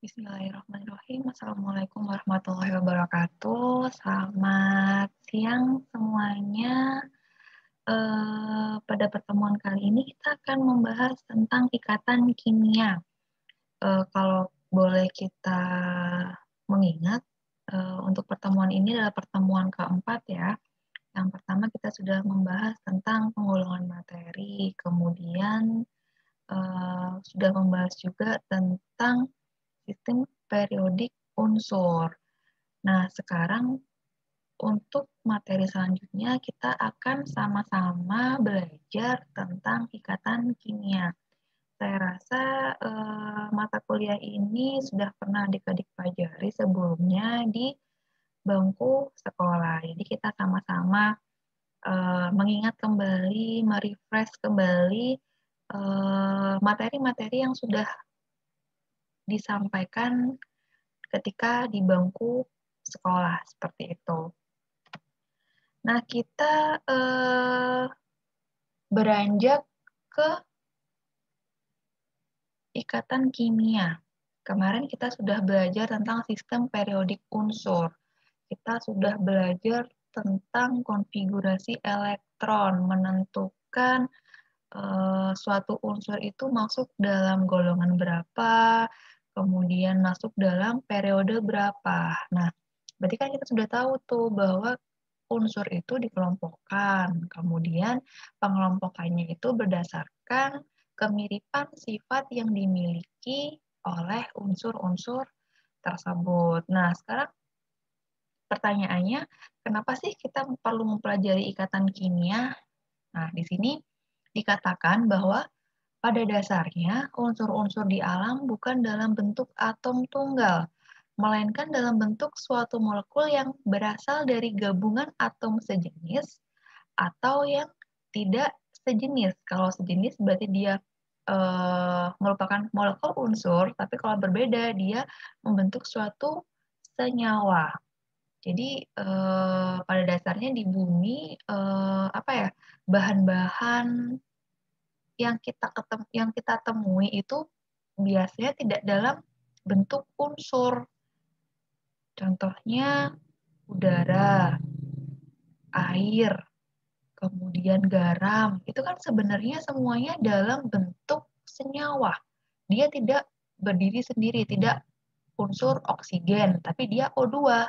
Bismillahirrahmanirrahim. Assalamualaikum warahmatullahi wabarakatuh. Selamat siang semuanya. Pada pertemuan kali ini kita akan membahas tentang ikatan kimia. Kalau boleh kita mengingat, untuk pertemuan ini adalah pertemuan keempat ya. Yang pertama kita sudah membahas tentang penggolongan materi, kemudian sudah membahas juga tentang sistem periodik unsur. Nah, sekarang untuk materi selanjutnya kita akan sama-sama belajar tentang ikatan kimia. Saya rasa mata kuliah ini sudah pernah adik-adik pelajari sebelumnya di bangku sekolah. Jadi kita sama-sama mengingat kembali, merefresh kembali materi-materi yang sudah disampaikan ketika di bangku sekolah seperti itu. Nah, kita beranjak ke ikatan kimia. Kemarin kita sudah belajar tentang sistem periodik unsur. Kita sudah belajar tentang konfigurasi elektron, menentukan suatu unsur itu masuk dalam golongan berapa, kemudian masuk dalam periode berapa. Nah, berarti kan kita sudah tahu tuh bahwa unsur itu dikelompokkan, kemudian pengelompokannya itu berdasarkan kemiripan sifat yang dimiliki oleh unsur-unsur tersebut. Nah, sekarang pertanyaannya, kenapa sih kita perlu mempelajari ikatan kimia? Nah, di sini dikatakan bahwa pada dasarnya unsur-unsur di alam bukan dalam bentuk atom tunggal, melainkan dalam bentuk suatu molekul yang berasal dari gabungan atom sejenis atau yang tidak sejenis. Kalau sejenis berarti dia merupakan molekul unsur, tapi kalau berbeda dia membentuk suatu senyawa. Jadi pada dasarnya di bumi bahan-bahan yang kita temui itu biasanya tidak dalam bentuk unsur. Contohnya udara, air, kemudian garam. Itu kan sebenarnya semuanya dalam bentuk senyawa. Dia tidak berdiri sendiri, tidak unsur oksigen, tapi dia O2,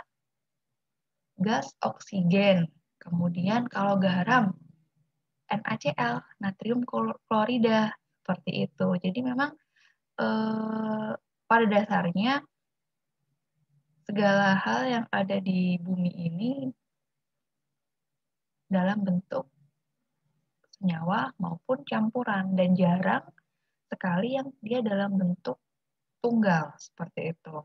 gas oksigen. Kemudian kalau garam, NaCl, natrium klorida, seperti itu. Jadi memang pada dasarnya segala hal yang ada di bumi ini dalam bentuk senyawa maupun campuran, dan jarang sekali yang dia dalam bentuk tunggal seperti itu.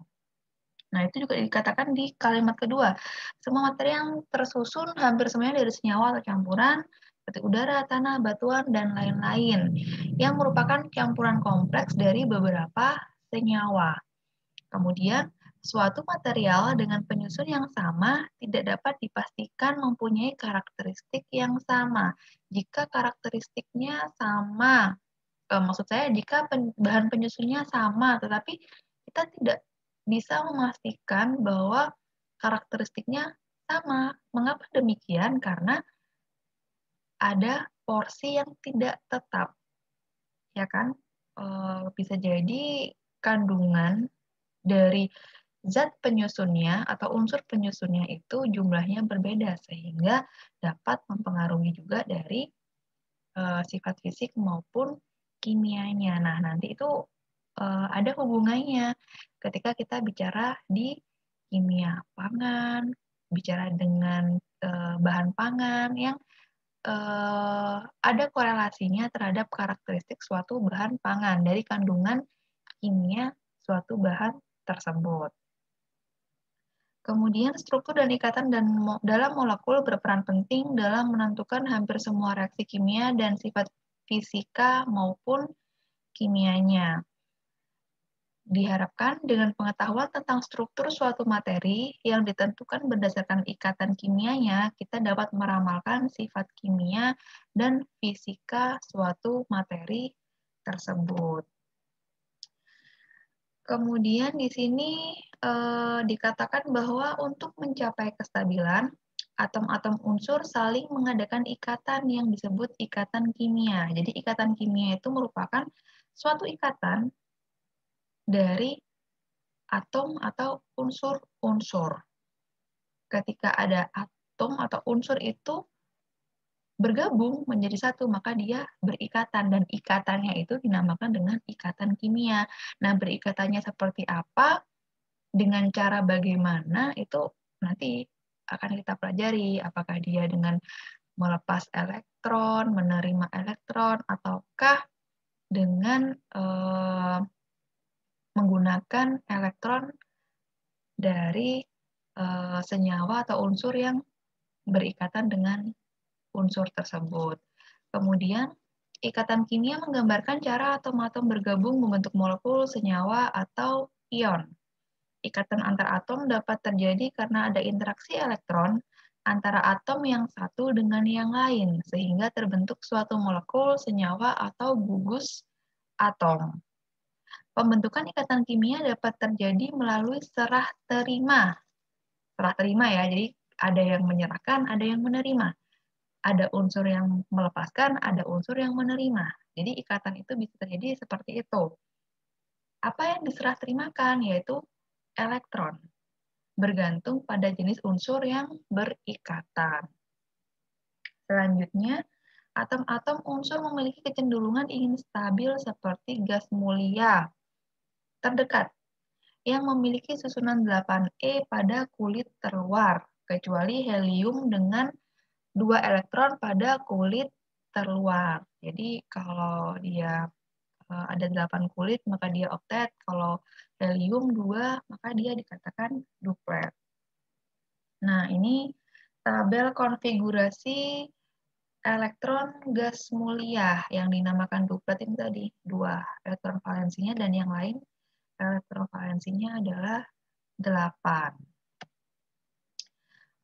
Nah, itu juga dikatakan di kalimat kedua. Semua materi yang tersusun hampir semuanya dari senyawa atau campuran seperti udara, tanah, batuan, dan lain-lain yang merupakan campuran kompleks dari beberapa senyawa. Kemudian, suatu material dengan penyusun yang sama tidak dapat dipastikan mempunyai karakteristik yang sama. Jika karakteristiknya sama, maksud saya jika bahan penyusunnya sama, tetapi kita tidak bisa memastikan bahwa karakteristiknya sama. Mengapa demikian? Karena ada porsi yang tidak tetap, ya kan? Bisa jadi kandungan dari zat penyusunnya atau unsur penyusunnya itu jumlahnya berbeda, sehingga dapat mempengaruhi juga dari sifat fisik maupun kimianya. Nah, nanti itu ada hubungannya ketika kita bicara di kimia pangan, bicara dengan bahan pangan yang ada korelasinya terhadap karakteristik suatu bahan pangan dari kandungan kimia suatu bahan tersebut. Kemudian struktur dan ikatan dalam molekul berperan penting dalam menentukan hampir semua reaksi kimia dan sifat fisika maupun kimianya. Diharapkan dengan pengetahuan tentang struktur suatu materi yang ditentukan berdasarkan ikatan kimianya, kita dapat meramalkan sifat kimia dan fisika suatu materi tersebut. Kemudian di sini dikatakan bahwa untuk mencapai kestabilan, atom-atom unsur saling mengadakan ikatan yang disebut ikatan kimia. Jadi ikatan kimia itu merupakan suatu ikatan dari atom atau unsur-unsur. Ketika ada atom atau unsur itu bergabung menjadi satu, maka dia berikatan, dan ikatannya itu dinamakan dengan ikatan kimia. Nah, berikatannya seperti apa, dengan cara bagaimana, itu nanti akan kita pelajari. Apakah dia dengan melepas elektron, menerima elektron, ataukah dengan menggunakan elektron dari senyawa atau unsur yang berikatan dengan unsur tersebut. Kemudian, ikatan kimia menggambarkan cara atom-atom bergabung membentuk molekul, senyawa, atau ion. Ikatan antar atom dapat terjadi karena ada interaksi elektron antara atom yang satu dengan yang lain, sehingga terbentuk suatu molekul, senyawa, atau gugus atom. Pembentukan ikatan kimia dapat terjadi melalui serah terima. Serah terima ya, jadi ada yang menyerahkan, ada yang menerima. Ada unsur yang melepaskan, ada unsur yang menerima. Jadi ikatan itu bisa terjadi seperti itu. Apa yang diserah terimakan? Yaitu elektron. Bergantung pada jenis unsur yang berikatan. Selanjutnya, atom-atom unsur memiliki kecenderungan ingin stabil seperti gas mulia terdekat yang memiliki susunan 8E pada kulit terluar, kecuali helium dengan 2 elektron pada kulit terluar. Jadi kalau dia ada 8 kulit, maka dia oktet. Kalau helium 2, maka dia dikatakan duplet. Nah, ini tabel konfigurasi elektron gas mulia yang dinamakan duplet ini tadi. 2 elektron valensinya dan yang lain elektron valensinya adalah 8.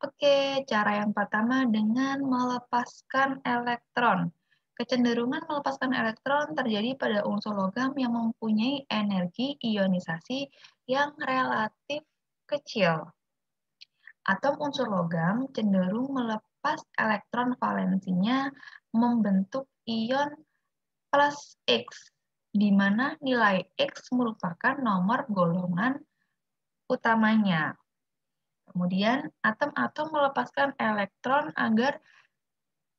Oke, cara yang pertama dengan melepaskan elektron. Kecenderungan melepaskan elektron terjadi pada unsur logam yang mempunyai energi ionisasi yang relatif kecil. Atom unsur logam cenderung melepas elektron valensinya membentuk ion plus X, di mana nilai X merupakan nomor golongan utamanya. Kemudian, atom-atom melepaskan elektron agar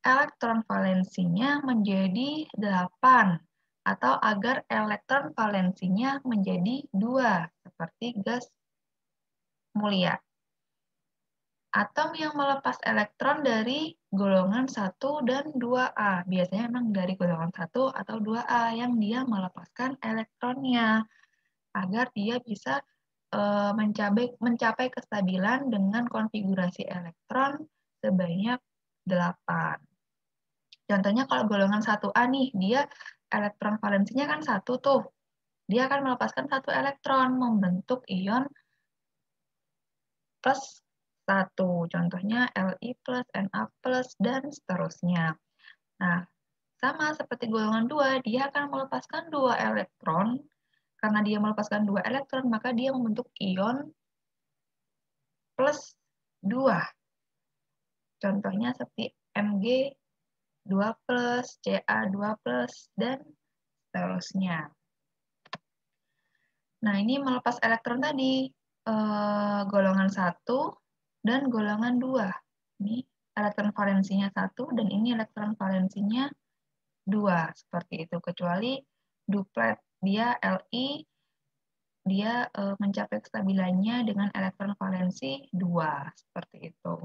elektron valensinya menjadi 8 atau agar elektron valensinya menjadi 2 seperti gas mulia. Atom yang melepas elektron dari golongan 1 dan 2A. Biasanya memang dari golongan 1 atau 2A yang dia melepaskan elektronnya agar dia bisa mencapai kestabilan dengan konfigurasi elektron sebanyak 8. Contohnya kalau golongan 1A nih, dia elektron valensinya kan 1 tuh. Dia akan melepaskan 1 elektron, membentuk ion plus 1. Contohnya Li+, Na+, dan seterusnya. Nah, sama seperti golongan 2, dia akan melepaskan 2 elektron. Karena dia melepaskan 2 elektron, maka dia membentuk ion plus 2. Contohnya seperti Mg2+, Ca2+, dan seterusnya. Nah, ini melepas elektron tadi, golongan 1 dan golongan 2. Ini elektron valensinya 1 dan ini elektron valensinya 2. Seperti itu, kecuali duplet. Dia Li, dia mencapai kestabilannya dengan elektron valensi 2. Seperti itu.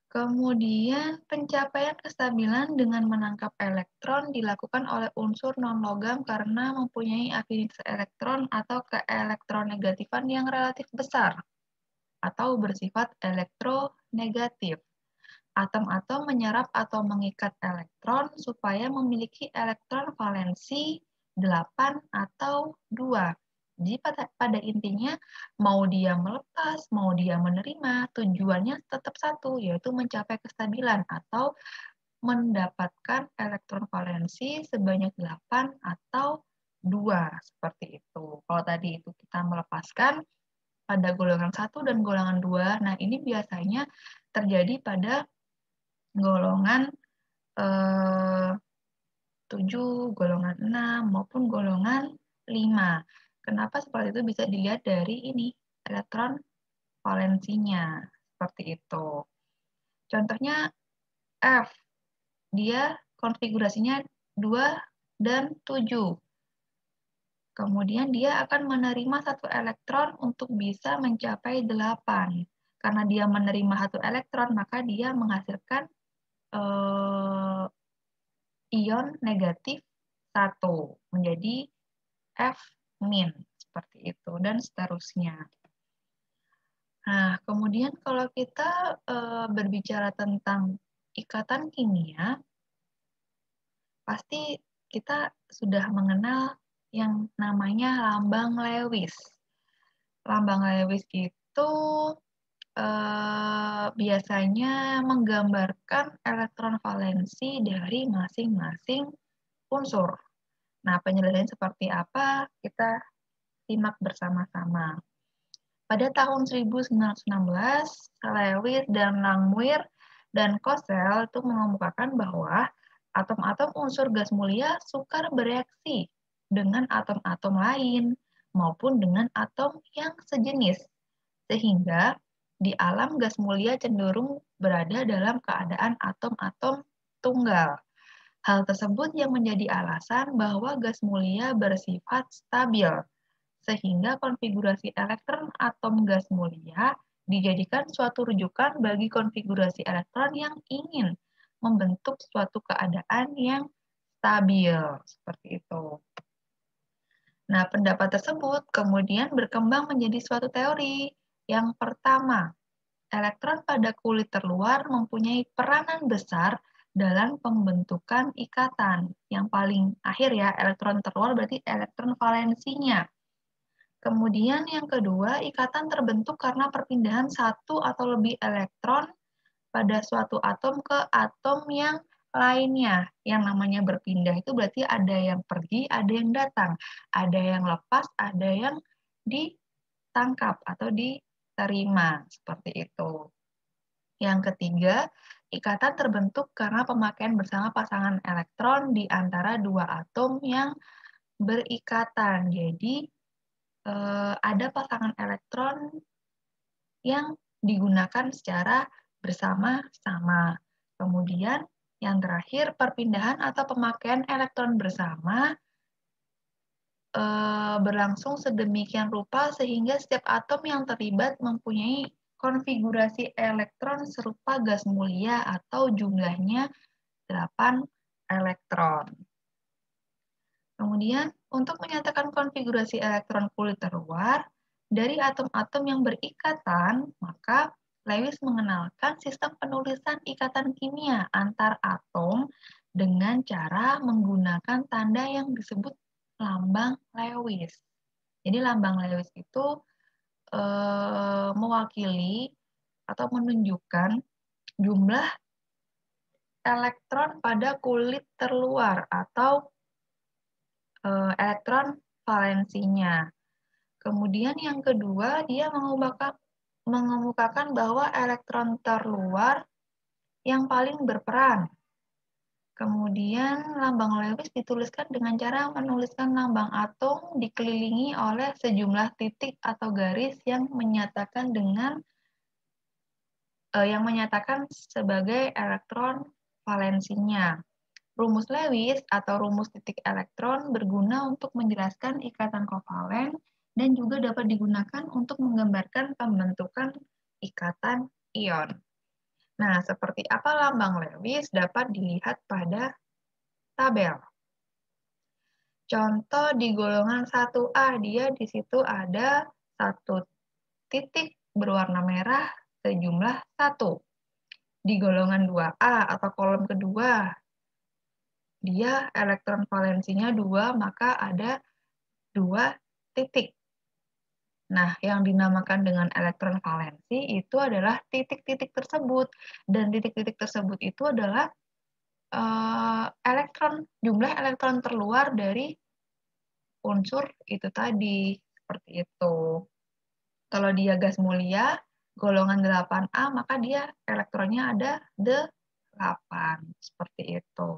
Kemudian pencapaian kestabilan dengan menangkap elektron dilakukan oleh unsur non-logam karena mempunyai afinitas elektron atau keelektronegatifan yang relatif besar atau bersifat elektronegatif. Atom-atom menyerap atau mengikat elektron supaya memiliki elektron valensi 8 atau 2. Jadi pada intinya, mau dia melepas, mau dia menerima, tujuannya tetap satu, yaitu mencapai kestabilan atau mendapatkan elektron valensi sebanyak 8 atau 2, seperti itu. Kalau tadi itu kita melepaskan pada golongan 1 dan golongan 2, nah ini biasanya terjadi pada golongan 7, golongan 6, maupun golongan 5. Kenapa seperti itu bisa dilihat dari ini, elektron valensinya, seperti itu. Contohnya F, dia konfigurasinya 2 dan 7. Kemudian dia akan menerima satu elektron untuk bisa mencapai 8. Karena dia menerima satu elektron, maka dia menghasilkan ion negatif 1 menjadi F min, seperti itu, dan seterusnya. Nah, kemudian kalau kita berbicara tentang ikatan kimia, pasti kita sudah mengenal yang namanya lambang Lewis. Lambang Lewis itu biasanya menggambarkan elektron valensi dari masing-masing unsur. Nah, penjelasannya seperti apa? Kita simak bersama-sama. Pada tahun 1916, Lewis dan Langmuir dan Kossel itu mengemukakan bahwa atom-atom unsur gas mulia sukar bereaksi dengan atom-atom lain maupun dengan atom yang sejenis, sehingga di alam gas mulia cenderung berada dalam keadaan atom-atom tunggal. Hal tersebut yang menjadi alasan bahwa gas mulia bersifat stabil, sehingga konfigurasi elektron atom gas mulia dijadikan suatu rujukan bagi konfigurasi elektron yang ingin membentuk suatu keadaan yang stabil, seperti itu. Nah, pendapat tersebut kemudian berkembang menjadi suatu teori. Yang pertama, elektron pada kulit terluar mempunyai peranan besar dalam pembentukan ikatan. Yang paling akhir ya, elektron terluar berarti elektron valensinya. Kemudian yang kedua, ikatan terbentuk karena perpindahan satu atau lebih elektron pada suatu atom ke atom yang lainnya. Yang namanya berpindah itu berarti ada yang pergi, ada yang datang. Ada yang lepas, ada yang ditangkap atau diterima. Seperti itu. Yang ketiga, ikatan terbentuk karena pemakaian bersama pasangan elektron di antara dua atom yang berikatan. Jadi, ada pasangan elektron yang digunakan secara bersama-sama. Kemudian, yang terakhir, perpindahan atau pemakaian elektron bersama berlangsung sedemikian rupa sehingga setiap atom yang terlibat mempunyai konfigurasi elektron serupa gas mulia atau jumlahnya 8 elektron. Kemudian, untuk menyatakan konfigurasi elektron kulit terluar dari atom-atom yang berikatan, maka Lewis mengenalkan sistem penulisan ikatan kimia antar atom dengan cara menggunakan tanda yang disebut lambang Lewis. Jadi lambang Lewis itu mewakili atau menunjukkan jumlah elektron pada kulit terluar atau elektron valensinya. Kemudian yang kedua, dia mengemukakan bahwa elektron terluar yang paling berperan. Kemudian lambang Lewis dituliskan dengan cara menuliskan lambang atom dikelilingi oleh sejumlah titik atau garis yang menyatakan sebagai elektron valensinya. Rumus Lewis atau rumus titik elektron berguna untuk menjelaskan ikatan kovalen dan juga dapat digunakan untuk menggambarkan pembentukan ikatan ion. Nah, seperti apa lambang Lewis dapat dilihat pada tabel. Contoh di golongan 1A, dia di situ ada satu titik berwarna merah sejumlah 1. Di golongan 2A atau kolom kedua, dia elektron valensinya 2, maka ada 2 titik. Nah, yang dinamakan dengan elektron valensi itu adalah titik-titik tersebut. Dan titik-titik tersebut itu adalah jumlah elektron terluar dari unsur itu tadi. Seperti itu. Kalau dia gas mulia, golongan 8A, maka dia elektronnya ada 8. Seperti itu.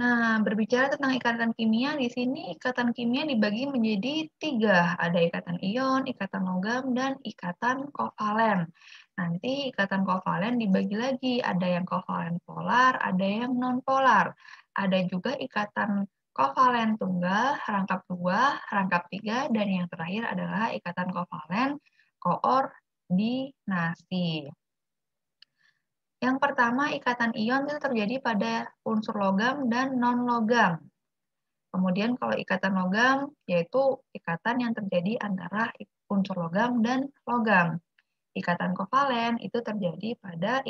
Nah, berbicara tentang ikatan kimia, di sini ikatan kimia dibagi menjadi 3. Ada ikatan ion, ikatan logam, dan ikatan kovalen. Nanti ikatan kovalen dibagi lagi, ada yang kovalen polar, ada yang non-polar. Ada juga ikatan kovalen tunggal, rangkap 2, rangkap 3, dan yang terakhir adalah ikatan kovalen koordinasi. Yang pertama, ikatan ion itu terjadi pada unsur logam dan non-logam. Kemudian kalau ikatan logam, yaitu ikatan yang terjadi antara unsur logam dan logam. Ikatan kovalen itu terjadi pada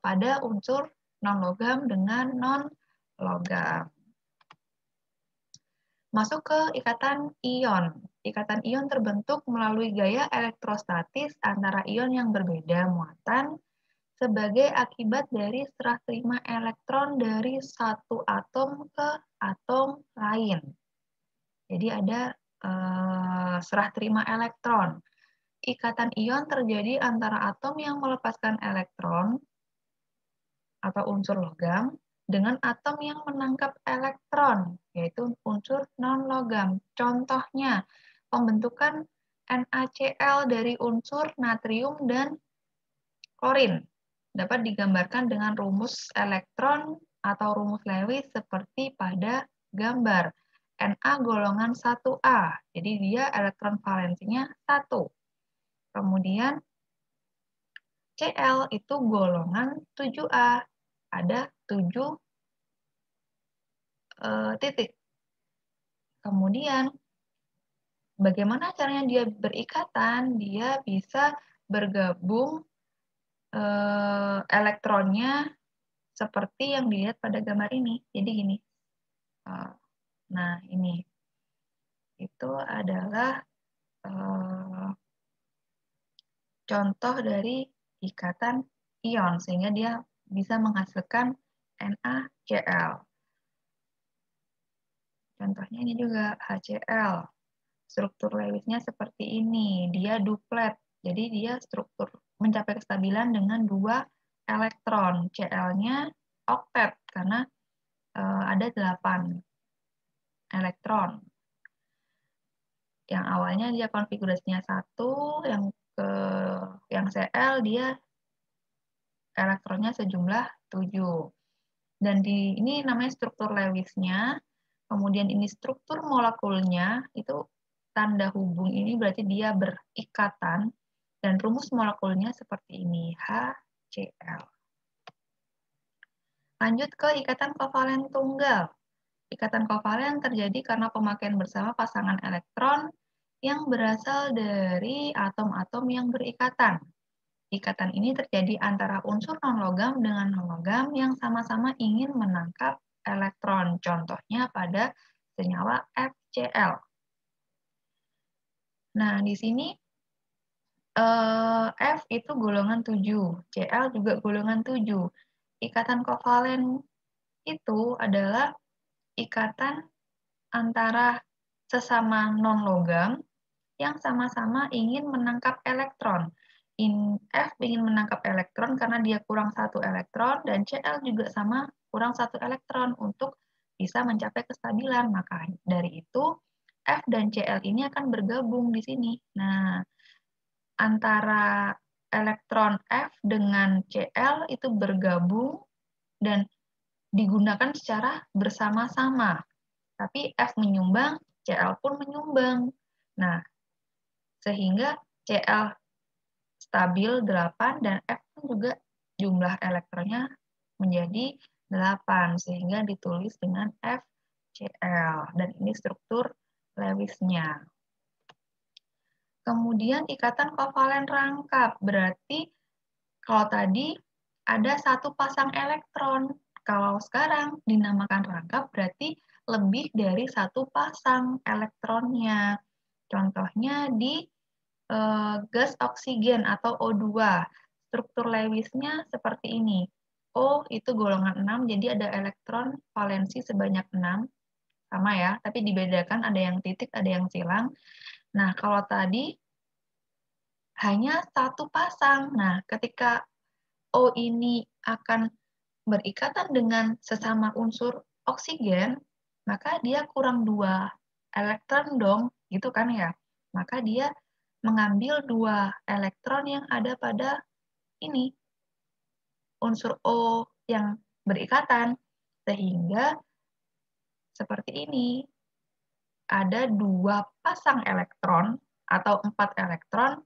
pada unsur non-logam dengan non-logam. Masuk ke ikatan ion. Ikatan ion terbentuk melalui gaya elektrostatis antara ion yang berbeda muatan sebagai akibat dari serah terima elektron dari satu atom ke atom lain. Jadi ada serah terima elektron. Ikatan ion terjadi antara atom yang melepaskan elektron atau unsur logam dengan atom yang menangkap elektron, yaitu unsur non-logam. Contohnya, pembentukan NaCl dari unsur natrium dan klorin dapat digambarkan dengan rumus elektron atau rumus Lewis seperti pada gambar. Na golongan 1A, jadi dia elektron valensinya 1. Kemudian Cl itu golongan 7A, ada 7 titik. Kemudian bagaimana caranya dia berikatan? Dia bisa bergabung elektronnya seperti yang dilihat pada gambar ini. Jadi gini. Nah, ini. Itu adalah contoh dari ikatan ion, sehingga dia bisa menghasilkan NaCl. Contohnya ini juga HCl. Struktur Lewisnya seperti ini. Dia duplet. Jadi dia struktur mencapai kestabilan dengan 2 elektron. Cl-nya oktet karena ada 8 elektron. Yang awalnya dia konfigurasinya 1, yang Cl dia elektronnya sejumlah 7. Dan ini namanya struktur Lewisnya. Kemudian ini struktur molekulnya, itu tanda hubung ini berarti dia berikatan. Dan rumus molekulnya seperti ini, HCl. Lanjut ke ikatan kovalen tunggal. Ikatan kovalen terjadi karena pemakaian bersama pasangan elektron yang berasal dari atom-atom yang berikatan. Ikatan ini terjadi antara unsur non-logam dengan non-logam yang sama-sama ingin menangkap elektron. Contohnya pada senyawa FCl. Nah, di sini F itu golongan 7, Cl juga golongan 7. Ikatan kovalen itu adalah ikatan antara sesama non-logam yang sama-sama ingin menangkap elektron. F ingin menangkap elektron karena dia kurang 1 elektron, dan Cl juga sama kurang 1 elektron untuk bisa mencapai kestabilan. Maka dari itu, F dan Cl ini akan bergabung di sini. Nah, antara elektron F dengan Cl itu bergabung dan digunakan secara bersama-sama. Tapi F menyumbang, Cl pun menyumbang. Nah, sehingga Cl stabil 8 dan F pun juga jumlah elektronnya menjadi 8 sehingga ditulis dengan FCl dan ini struktur Lewisnya. Kemudian ikatan kovalen rangkap berarti kalau tadi ada satu pasang elektron, kalau sekarang dinamakan rangkap berarti lebih dari satu pasang elektronnya. Contohnya di gas oksigen atau O2. Struktur Lewisnya seperti ini. O itu golongan 6, jadi ada elektron valensi sebanyak 6. sama ya, tapi dibedakan ada yang titik, ada yang silang. Nah, kalau tadi hanya satu pasang. Nah, ketika O ini akan berikatan dengan sesama unsur oksigen, maka dia kurang 2 elektron dong, gitu kan ya. Maka dia mengambil 2 elektron yang ada pada ini, unsur O yang berikatan. Sehingga seperti ini, ada 2 pasang elektron atau 4 elektron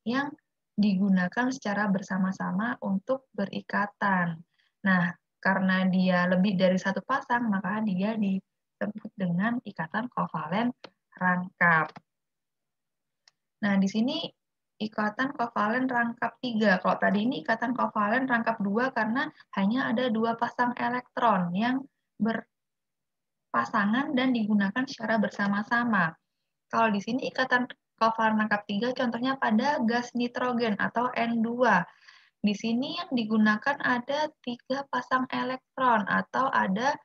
yang digunakan secara bersama-sama untuk berikatan. Nah, karena dia lebih dari satu pasang, maka dia disebut dengan ikatan kovalen rangkap. Nah, di sini ikatan kovalen rangkap 3. Kalau tadi ini ikatan kovalen rangkap 2 karena hanya ada 2 pasang elektron yang berpasangan dan digunakan secara bersama-sama. Kalau di sini ikatan kovalen rangkap 3 contohnya pada gas nitrogen atau N2. Di sini yang digunakan ada 3 pasang elektron atau ada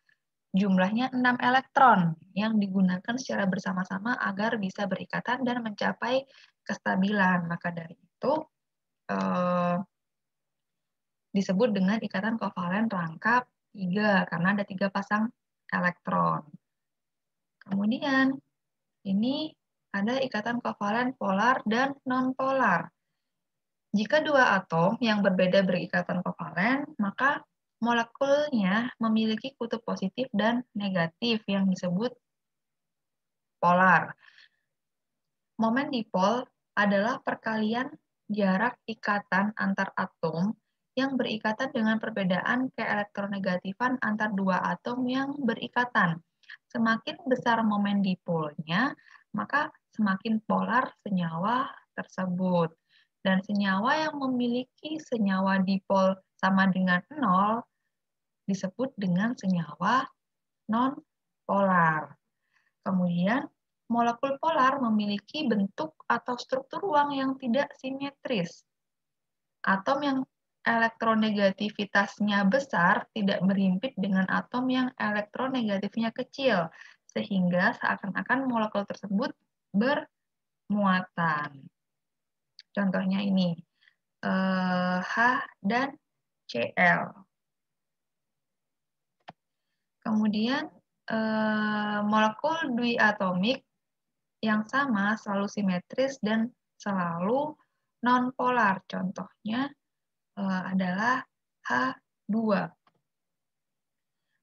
jumlahnya 6 elektron yang digunakan secara bersama-sama agar bisa berikatan dan mencapai kestabilan. Maka dari itu disebut dengan ikatan kovalen rangkap 3 karena ada 3 pasang elektron. Kemudian ini ada ikatan kovalen polar dan nonpolar. Jika 2 atom yang berbeda berikatan kovalen, maka molekulnya memiliki kutub positif dan negatif yang disebut polar. Momen dipol adalah perkalian jarak ikatan antar atom yang berikatan dengan perbedaan keelektronegatifan antar 2 atom yang berikatan. Semakin besar momen dipolnya, maka semakin polar senyawa tersebut. Dan senyawa yang memiliki senyawa dipol sama dengan 0 disebut dengan senyawa non-polar. Kemudian, molekul polar memiliki bentuk atau struktur ruang yang tidak simetris. Atom yang elektronegativitasnya besar tidak berhimpit dengan atom yang elektronegatifnya kecil, sehingga seakan-akan molekul tersebut bermuatan. Contohnya ini, H dan Cl. Kemudian, molekul diatomik yang sama selalu simetris dan selalu nonpolar. Contohnya adalah H2.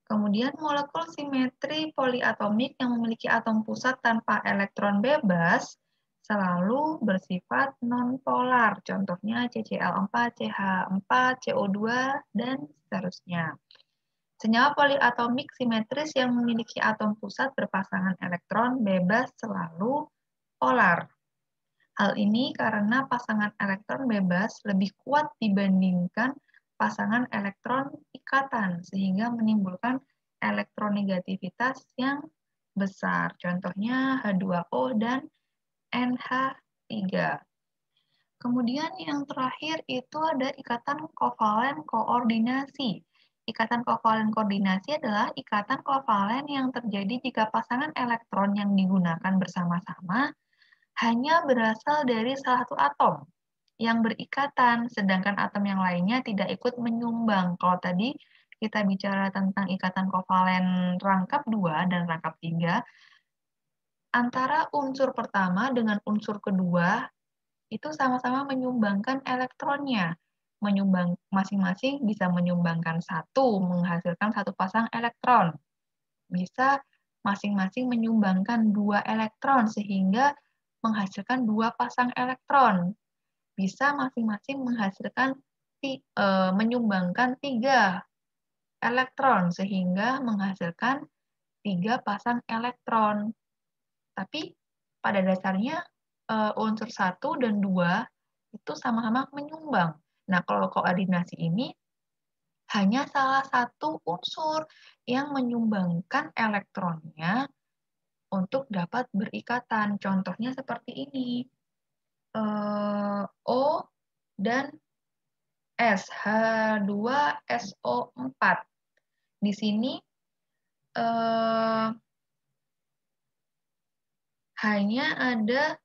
Kemudian molekul simetri poliatomik yang memiliki atom pusat tanpa elektron bebas selalu bersifat nonpolar. Contohnya CCl4, CH4, CO2, dan seterusnya. Senyawa poliatomik simetris yang memiliki atom pusat berpasangan elektron bebas selalu polar. Hal ini karena pasangan elektron bebas lebih kuat dibandingkan pasangan elektron ikatan, sehingga menimbulkan elektronegativitas yang besar. Contohnya H2O dan NH3. Kemudian yang terakhir itu ada ikatan kovalen koordinasi. Ikatan kovalen koordinasi adalah ikatan kovalen yang terjadi jika pasangan elektron yang digunakan bersama-sama hanya berasal dari salah satu atom yang berikatan, sedangkan atom yang lainnya tidak ikut menyumbang. Kalau tadi kita bicara tentang ikatan kovalen rangkap 2 dan rangkap 3, antara unsur pertama dengan unsur kedua itu sama-sama menyumbangkan elektronnya. Masing-masing bisa menyumbangkan satu, menghasilkan satu pasang elektron. Bisa masing-masing menyumbangkan 2 elektron, sehingga menghasilkan 2 pasang elektron. Bisa masing-masing menyumbangkan 3 elektron, sehingga menghasilkan 3 pasang elektron. Tapi pada dasarnya unsur 1 dan 2 itu sama-sama menyumbang. Nah, kalau koordinasi ini hanya salah satu unsur yang menyumbangkan elektronnya untuk dapat berikatan. Contohnya seperti ini. O dan S, H2SO4. Di sini hanya ada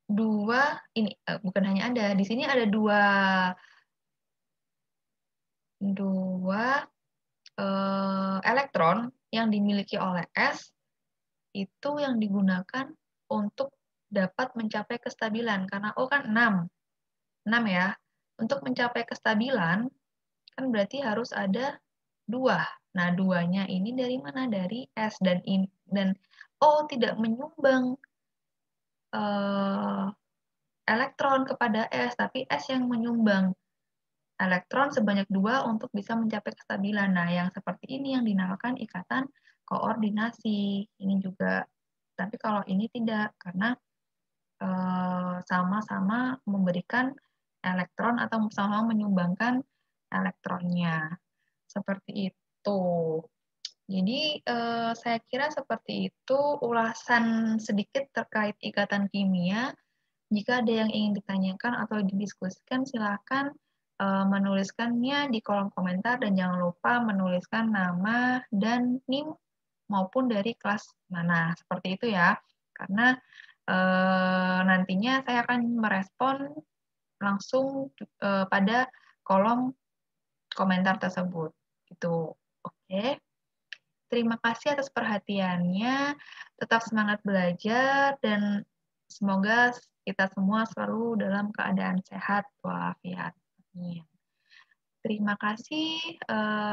bukan hanya ada, di sini ada dua elektron yang dimiliki oleh S itu yang digunakan untuk dapat mencapai kestabilan. Karena O kan 6 ya. Untuk mencapai kestabilan, kan berarti harus ada 2. Nah, 2-nya ini dari mana? Dari S. Dan O tidak menyumbang elektron kepada S, tapi S yang menyumbang elektron sebanyak 2 untuk bisa mencapai kestabilan. Nah, yang seperti ini yang dinamakan ikatan koordinasi. Ini juga. Tapi kalau ini tidak, karena sama-sama memberikan elektron atau sama-sama menyumbangkan elektronnya. Seperti itu. Jadi, saya kira seperti itu ulasan sedikit terkait ikatan kimia. Jika ada yang ingin ditanyakan atau didiskusikan, silakan menuliskannya di kolom komentar dan jangan lupa menuliskan nama dan NIM maupun dari kelas mana. Seperti itu ya. Karena nantinya saya akan merespon langsung pada kolom komentar tersebut. Gitu. Oke. Terima kasih atas perhatiannya. Tetap semangat belajar dan semoga kita semua selalu dalam keadaan sehat walafiat. Amin. Terima kasih.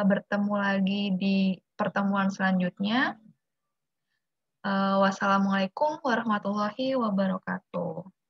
Bertemu lagi di pertemuan selanjutnya. Wassalamualaikum warahmatullahi wabarakatuh.